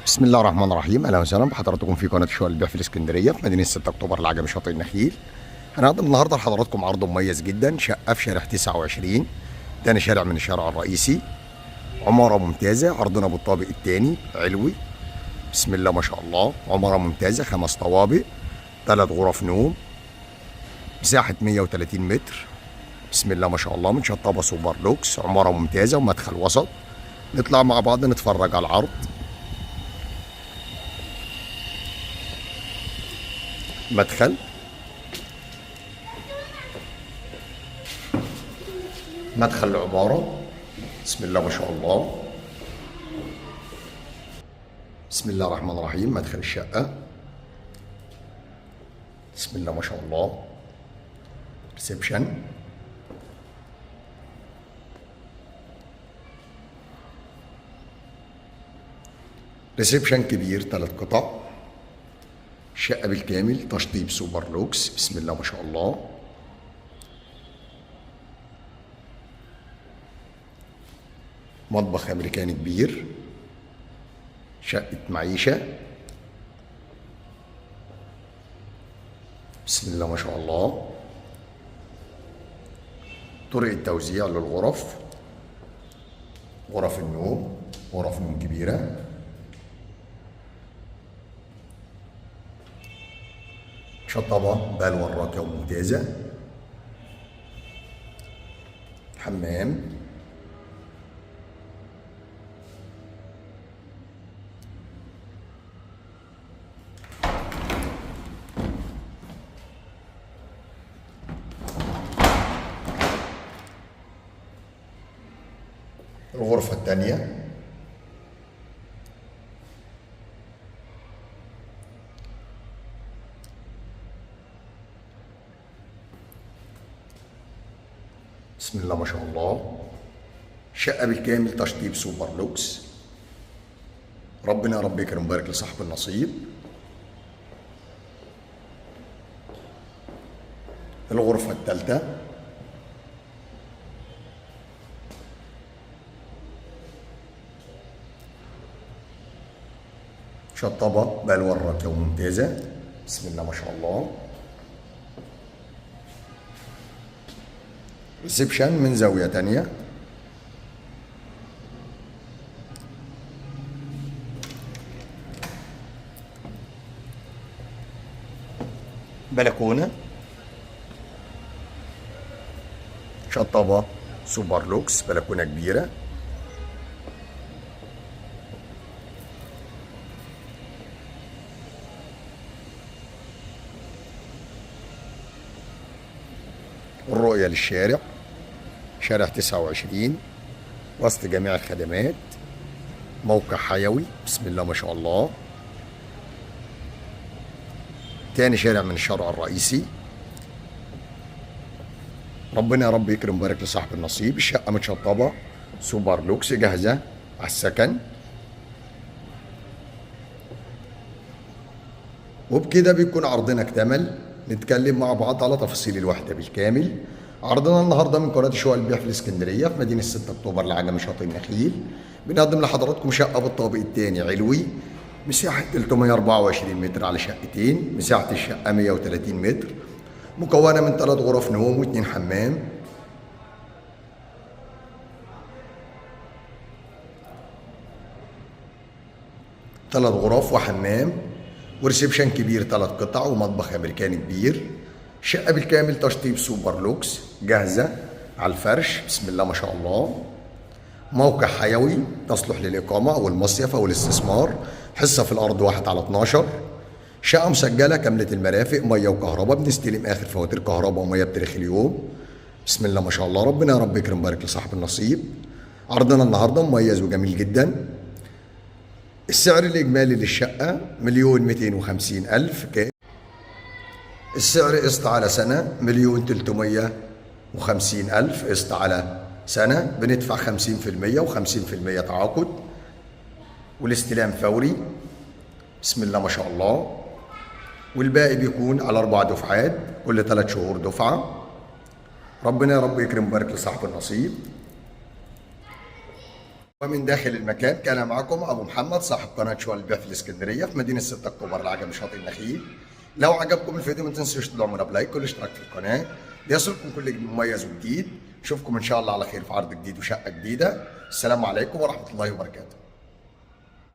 بسم الله الرحمن الرحيم. اهلا وسهلا بحضراتكم في قناه شقق البيع في الاسكندريه في مدينه 6 اكتوبر العجمي شاطئ النخيل. هنقدم النهارده لحضراتكم عرض مميز جدا، شقه في شارع 29 تاني شارع من الشارع الرئيسي. عماره ممتازه، عرضنا بالطابق الثاني علوي. بسم الله ما شاء الله، عماره ممتازه، 5 طوابق، 3 غرف نوم، مساحه 130 متر. بسم الله ما شاء الله، متشطبه سوبر لوكس، عماره ممتازه ومدخل وسط. نطلع مع بعض نتفرج على العرض. مدخل العمارة. بسم الله ما شاء الله. بسم الله الرحمن الرحيم. مدخل الشقة. بسم الله ما شاء الله. ريسبشن. ريسبشن كبير 3 قطع. شقة بالكامل تشطيب سوبر لوكس. بسم الله ما شاء الله. مطبخ أمريكاني كبير. شقة معيشة. بسم الله ما شاء الله. طرق التوزيع للغرف. غرف النوم، غرف نوم كبيرة. شطبة بالوان راقية وممتازة. حمام. الغرفة الثانية. بسم الله ما شاء الله. شقة بالكامل تشطيب سوبر لوكس. ربنا يا رب يكرم ويبارك لصاحب النصيب. الغرفة الثالثة. شطبة بالوان راقية وممتازة. بسم الله ما شاء الله. ريسبشن من زاوية تانية. بلكونة. شطبة سوبر لوكس، بلكونة كبيرة. والرؤية للشارع، شارع 29 وسط جميع الخدمات. موقع حيوي. بسم الله ما شاء الله. تاني شارع من الشارع الرئيسي. ربنا يا رب يكرم ويبارك لصاحب النصيب. الشقة متشطبة سوبر لوكس، جاهزة على السكن. وبكده بيكون عرضنا اكتمل. نتكلم مع بعض على تفاصيل الوحدة بالكامل. عرضنا النهارده من قناة شقق البيع في الاسكندرية في مدينة 6 اكتوبر العجمي شاطئ النخيل. بنقدم لحضراتكم شقة بالطابق الثاني علوي، مساحة 324 متر على شقتين، مساحة الشقة 130 متر، مكونة من 3 غرف نوم و2 حمام. ثلاث غرف وحمام وريسبشن كبير 3 قطع ومطبخ امريكاني كبير. شقة بالكامل تشطيب سوبر لوكس، جاهزة على الفرش. بسم الله ما شاء الله. موقع حيوي تصلح للإقامة أو المصيف أو الاستثمار. حصة في الأرض 1/12. شقة مسجلة كاملة المرافق، مية وكهرباء. بنستلم آخر فواتير كهرباء ومية بتاريخ اليوم. بسم الله ما شاء الله. ربنا يا رب يكرم ويبارك لصاحب النصيب. عرضنا النهارده مميز وجميل جدا. السعر الإجمالي للشقة 1,250,000. السعر قسط على سنة 1,350,000 قسط على سنة. بندفع 50% و50% تعاقد والاستلام فوري. بسم الله ما شاء الله. والباقي بيكون على 4 دفعات، كل 3 شهور دفعة. ربنا يا رب يكرم ويبارك لصاحب النصيب. ومن داخل المكان كان معكم أبو محمد صاحب قناة شوال البيع في الإسكندرية في مدينة 6 أكتوبر العجمي شاطئ النخيل. لو عجبكم الفيديو ما تنسوش تدعمونا بلايك والاشتراك في القناة ليصلكم كل جديد مميز وجديد. نشوفكم إن شاء الله على خير في عرض جديد وشقة جديدة. السلام عليكم ورحمة الله وبركاته.